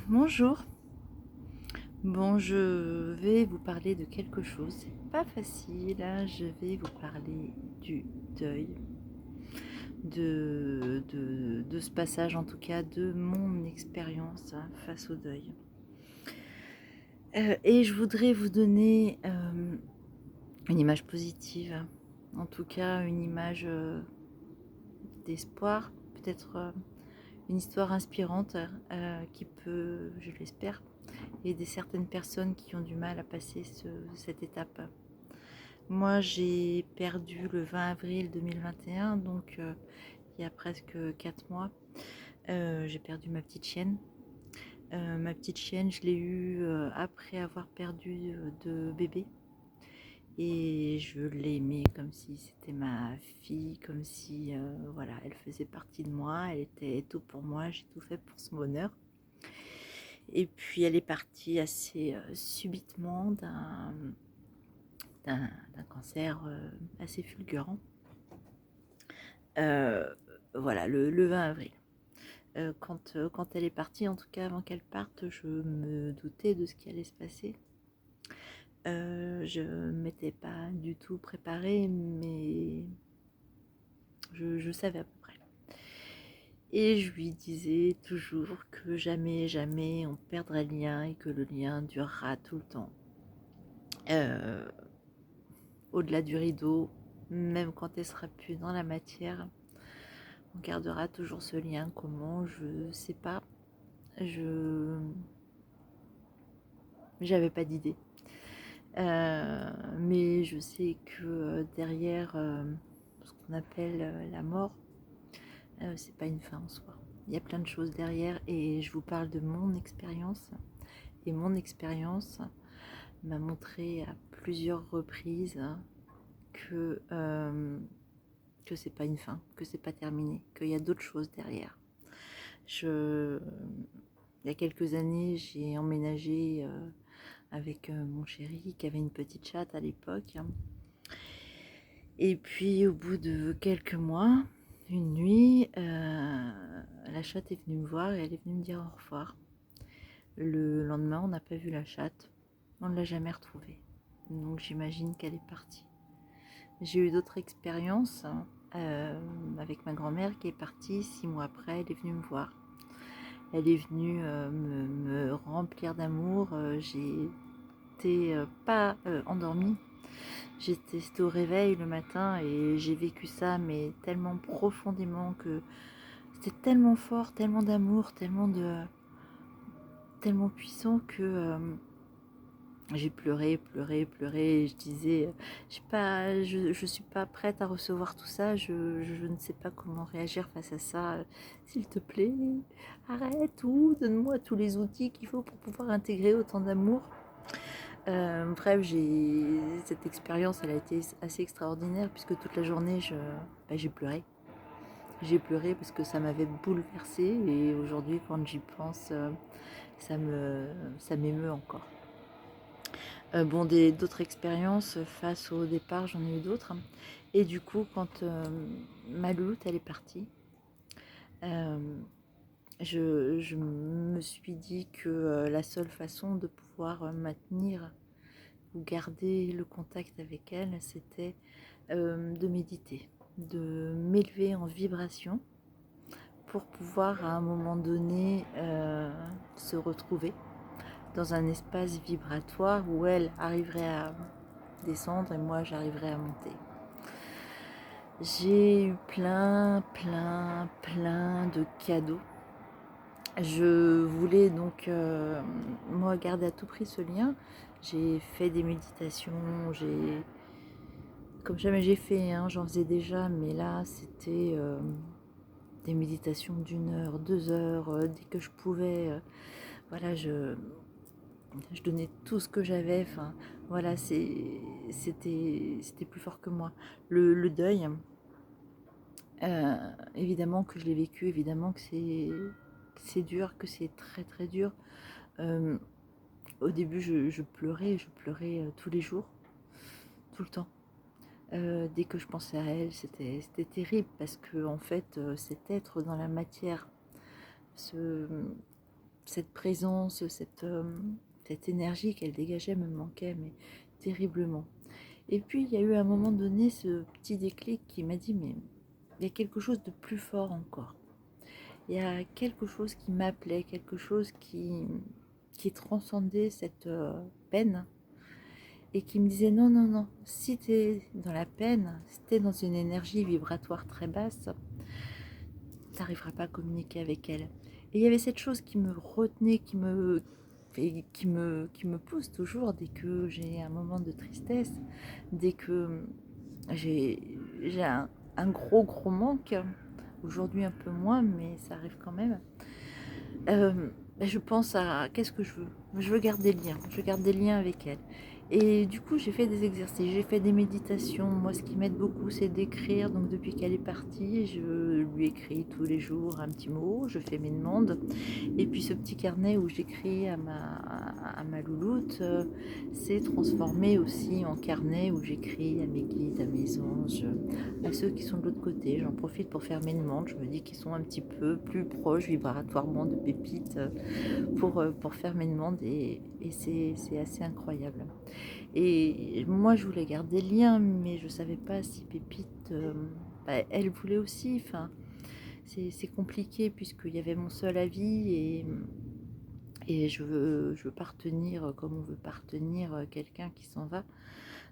Bonjour. Bon, je vais vous parler de quelque chose. C'est pas facile, hein. Je vais vous parler du deuil, de ce passage, en tout cas, de mon expérience face au deuil. Et je voudrais vous donner une image positive, en tout cas une image d'espoir, peut-être une histoire inspirante qui peut, je l'espère, aider certaines personnes qui ont du mal à passer cette étape. Moi, j'ai perdu le 20 avril 2021, donc il y a presque 4 mois. J'ai perdu ma petite chienne. Ma petite chienne, je l'ai eue après avoir perdu deux bébés. Et je l'aimais comme si c'était ma fille, comme si voilà, elle faisait partie de moi, elle était tout pour moi, j'ai tout fait pour son bonheur. Et puis elle est partie assez subitement d'un cancer assez fulgurant. Voilà, le 20 avril. Quand elle est partie, en tout cas avant qu'elle parte, je me doutais de ce qui allait se passer. Je ne m'étais pas du tout préparée, mais je savais à peu près. Et je lui disais toujours que jamais, jamais on perdra le lien et que le lien durera tout le temps. Au-delà du rideau, même quand elle sera plus dans la matière, on gardera toujours ce lien. Comment, je sais pas. J'avais pas d'idée. Mais je sais que derrière ce qu'on appelle la mort, c'est pas une fin en soi. Il y a plein de choses derrière et je vous parle de mon expérience. Et mon expérience m'a montré à plusieurs reprises que c'est pas une fin, que c'est pas terminé, qu'il y a d'autres choses derrière. Il y a quelques années, j'ai emménagé avec mon chéri qui avait une petite chatte à l'époque. Et puis au bout de quelques mois, une nuit, la chatte est venue me voir et elle est venue me dire au revoir. Le lendemain, on n'a pas vu la chatte, on ne l'a jamais retrouvée. Donc j'imagine qu'elle est partie. J'ai eu d'autres expériences avec ma grand-mère qui est partie 6 mois après, elle est venue me voir. Elle est venue me remplir d'amour. J'étais pas endormie. C'était au réveil le matin et j'ai vécu ça, mais tellement profondément que c'était tellement fort, tellement d'amour, tellement puissant que j'ai pleuré, pleuré, pleuré. Et je disais, je suis pas prête à recevoir tout ça. Je ne sais pas comment réagir face à ça. S'il te plaît, arrête ou donne-moi tous les outils qu'il faut pour pouvoir intégrer autant d'amour. Bref, cette expérience, elle a été assez extraordinaire puisque toute la journée, j'ai pleuré. J'ai pleuré parce que ça m'avait bouleversée et aujourd'hui, quand j'y pense, ça m'émeut encore. Bon, d'autres expériences face au départ, j'en ai eu d'autres. Et du coup, quand ma louloute, elle est partie, euh, je me suis dit que la seule façon de pouvoir maintenir ou garder le contact avec elle, c'était de méditer, de m'élever en vibration pour pouvoir à un moment donné se retrouver dans un espace vibratoire où elle arriverait à descendre et moi j'arriverais à monter. J'ai eu plein de cadeaux. Je voulais donc moi garder à tout prix ce lien. J'ai fait des méditations, comme jamais j'ai fait, hein, j'en faisais déjà, mais là c'était des méditations d'1 heure, 2 heures, dès que je pouvais. Voilà, je donnais tout ce que j'avais. Enfin, voilà, c'était plus fort que moi. Le deuil, évidemment que je l'ai vécu, évidemment que c'est dur, que c'est très dur. Euh, Au début, je pleurais tous les jours, tout le temps. Dès que je pensais à elle, c'était terrible parce que en fait, cet être dans la matière, ce, cette présence, cette énergie qu'elle dégageait me manquait, mais terriblement. Et puis il y a eu à un moment donné ce petit déclic qui m'a dit, mais il y a quelque chose de plus fort encore. Il y a quelque chose qui m'appelait, quelque chose qui transcendait cette peine et qui me disait non, non, non, si tu es dans la peine, si tu es dans une énergie vibratoire très basse, tu n'arriveras pas à communiquer avec elle. Et il y avait cette chose qui me retenait, qui me pousse toujours dès que j'ai un moment de tristesse, dès que j'ai un gros, gros manque. Aujourd'hui un peu moins, mais ça arrive quand même. Je pense à qu'est-ce que je veux. Je veux garder le lien. Je veux garder le lien avec elle. Et du coup, j'ai fait des exercices, j'ai fait des méditations. Moi, ce qui m'aide beaucoup, c'est d'écrire. Donc, depuis qu'elle est partie, je lui écris tous les jours un petit mot. Je fais mes demandes. Et puis, ce petit carnet où j'écris à ma louloute, c'est transformé aussi en carnet où j'écris à mes guides, à mes anges, à ceux qui sont de l'autre côté. J'en profite pour faire mes demandes. Je me dis qu'ils sont un petit peu plus proches vibratoirement de Pépite pour faire mes demandes et c'est assez incroyable. Et moi, je voulais garder le lien, mais je ne savais pas si Pépite, elle voulait aussi. Enfin, c'est compliqué puisqu'il y avait mon seul avis et je veux pas retenir comme on veut pas retenir quelqu'un qui s'en va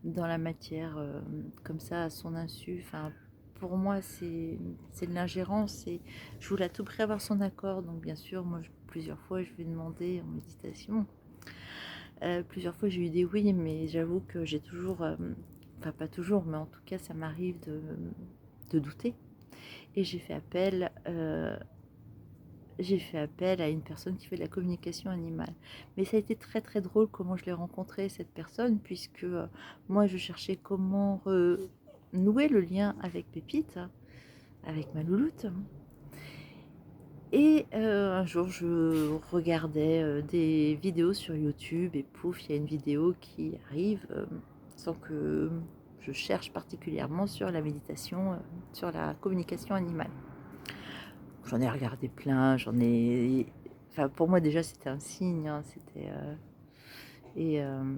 dans la matière comme ça à son insu. Enfin, pour moi, c'est de l'ingérence et je voulais à tout prix avoir son accord. Donc, bien sûr, moi, plusieurs fois, je lui ai demandé en méditation. Plusieurs fois, j'ai eu des oui, mais j'avoue que j'ai toujours, enfin, pas toujours, mais en tout cas, ça m'arrive de douter. Et j'ai fait appel à une personne qui fait de la communication animale. Mais ça a été très très drôle comment je l'ai rencontrée, cette personne, puisque moi je cherchais comment nouer le lien avec Pépite, avec ma louloute. Et un jour je regardais des vidéos sur YouTube et pouf, il y a une vidéo qui arrive sans que je cherche particulièrement sur la méditation, sur la communication animale. J'en ai regardé plein, Enfin, pour moi, déjà, c'était un signe. Hein, et, euh,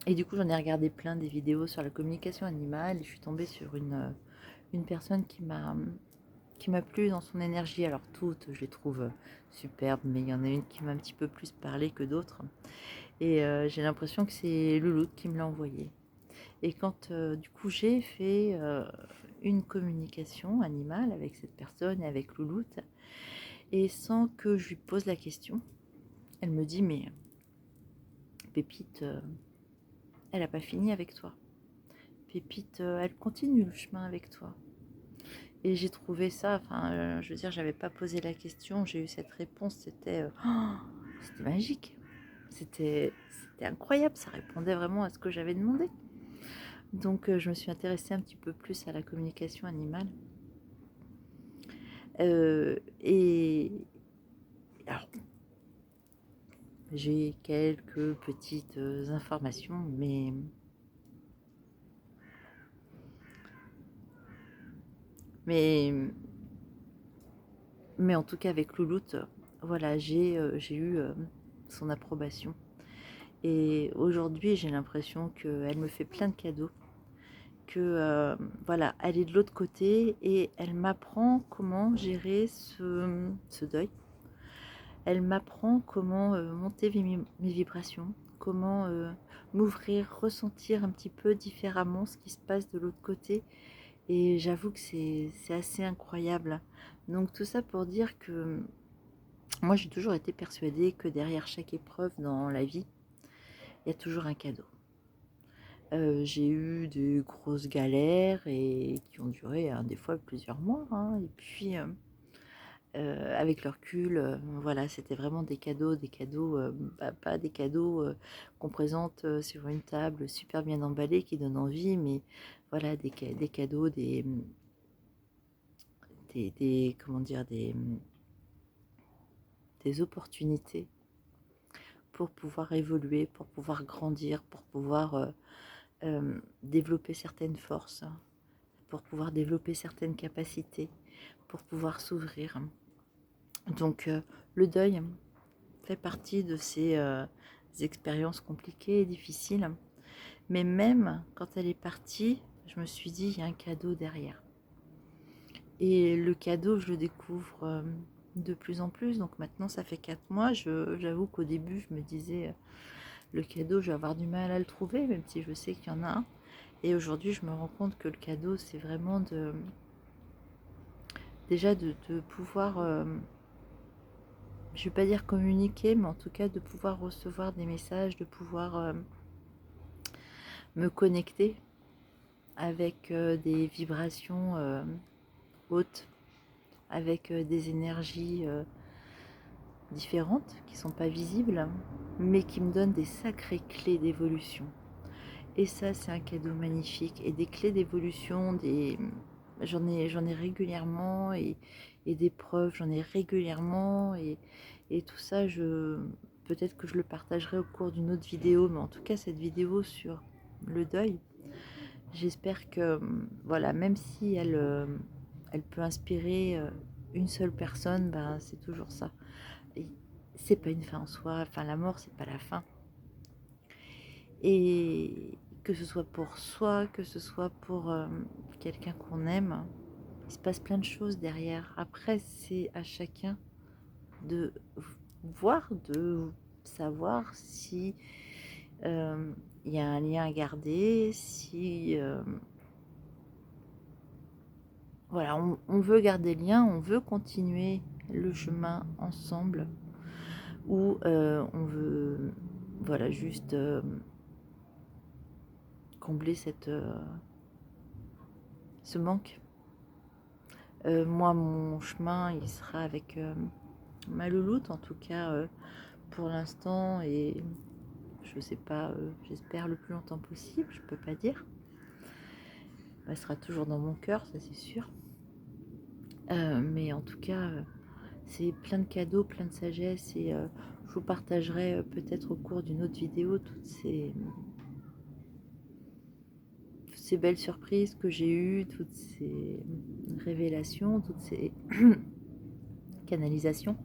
et du coup, j'en ai regardé plein des vidéos sur la communication animale. Et je suis tombée sur une personne qui m'a plu dans son énergie. Alors, toutes, je les trouve superbes, mais il y en a une qui m'a un petit peu plus parlé que d'autres. Et j'ai l'impression que c'est Louloute qui me l'a envoyé. Et quand, du coup, j'ai fait une communication animale avec cette personne et avec Louloute, et sans que je lui pose la question, elle me dit, mais Pépite, elle n'a pas fini avec toi. Pépite, elle continue le chemin avec toi. Et j'ai trouvé ça, enfin, je veux dire, j'avais pas posé la question, j'ai eu cette réponse, c'était magique. C'était incroyable, ça répondait vraiment à ce que j'avais demandé. Donc, je me suis intéressée un petit peu plus à la communication animale. Et alors, j'ai quelques petites informations, mais, mais en tout cas avec Louloute, voilà, j'ai eu son approbation. Et aujourd'hui, j'ai l'impression qu'elle me fait plein de cadeaux, que voilà, elle est de l'autre côté et elle m'apprend comment gérer ce deuil. Elle m'apprend comment monter mes vibrations, comment m'ouvrir, ressentir un petit peu différemment ce qui se passe de l'autre côté. Et j'avoue que c'est assez incroyable. Donc tout ça pour dire que moi j'ai toujours été persuadée que derrière chaque épreuve dans la vie, il y a toujours un cadeau. J'ai eu de grosses galères et qui ont duré des fois plusieurs mois. Hein. Et puis avec le recul, voilà, c'était vraiment des cadeaux, pas des cadeaux qu'on présente sur une table super bien emballés qui donnent envie, mais voilà, des cadeaux, comment dire, des opportunités pour pouvoir évoluer, pour pouvoir grandir, pour pouvoir développer certaines forces, pour pouvoir développer certaines capacités, pour pouvoir s'ouvrir. Donc le deuil, fait partie de ces expériences compliquées et difficiles. Mais même quand elle est partie, je me suis dit, il y a un cadeau derrière. Et le cadeau, je le découvre de plus en plus. Donc maintenant, ça fait 4 mois. J'avoue qu'au début, je me disais, le cadeau, je vais avoir du mal à le trouver, même si je sais qu'il y en a un. Et aujourd'hui, je me rends compte que le cadeau, c'est vraiment déjà de pouvoir, je ne vais pas dire communiquer, mais en tout cas de pouvoir recevoir des messages, de pouvoir me connecter avec des vibrations hautes, avec des énergies différentes qui ne sont pas visibles, mais qui me donnent des sacrées clés d'évolution. Et ça, c'est un cadeau magnifique. Et des clés d'évolution, j'en ai régulièrement, et des preuves, j'en ai régulièrement. Et tout ça, peut-être que je le partagerai au cours d'une autre vidéo, mais en tout cas, cette vidéo sur le deuil, j'espère que, voilà, même si elle peut inspirer une seule personne, ben, c'est toujours ça. C'est pas une fin en soi, enfin, la mort, c'est pas la fin. Et que ce soit pour soi, que ce soit pour quelqu'un qu'on aime, il se passe plein de choses derrière. Après, c'est à chacun de voir, de savoir si il y a un lien à garder, si voilà, on veut garder le lien, on veut continuer le chemin ensemble, ou on veut, voilà, juste combler ce manque. Moi, mon chemin, il sera avec ma louloute, en tout cas pour l'instant, et je sais pas, j'espère le plus longtemps possible, je peux pas dire. Elle sera toujours dans mon cœur, ça c'est sûr. Mais en tout cas, c'est plein de cadeaux, plein de sagesse, et je vous partagerai peut-être au cours d'une autre vidéo toutes ces belles surprises que j'ai eues, toutes ces révélations, toutes ces canalisations,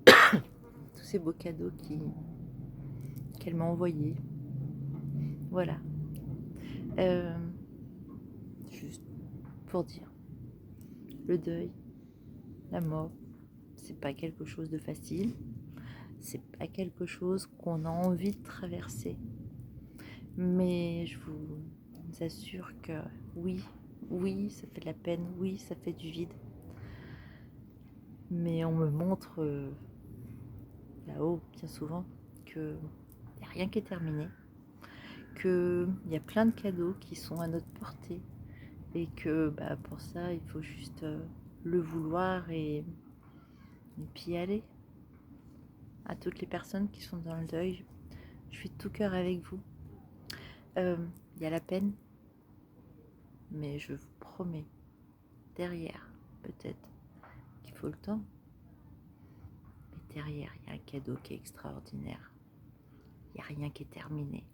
tous ces beaux cadeaux qu'elle m'a envoyés. Voilà. Juste pour dire, le deuil, la mort, c'est pas quelque chose de facile, c'est pas quelque chose qu'on a envie de traverser. Mais je vous assure que oui, oui, ça fait de la peine, oui, ça fait du vide. Mais on me montre là-haut, bien souvent, qu'il n'y a rien qui est terminé, qu'il y a plein de cadeaux qui sont à notre portée, et que bah, pour ça, il faut juste le vouloir, et puis y aller. À toutes les personnes qui sont dans le deuil, je suis de tout cœur avec vous. Il y a la peine, mais je vous promets, derrière, peut-être qu'il faut le temps, mais derrière, il y a un cadeau qui est extraordinaire. Il n'y a rien qui est terminé.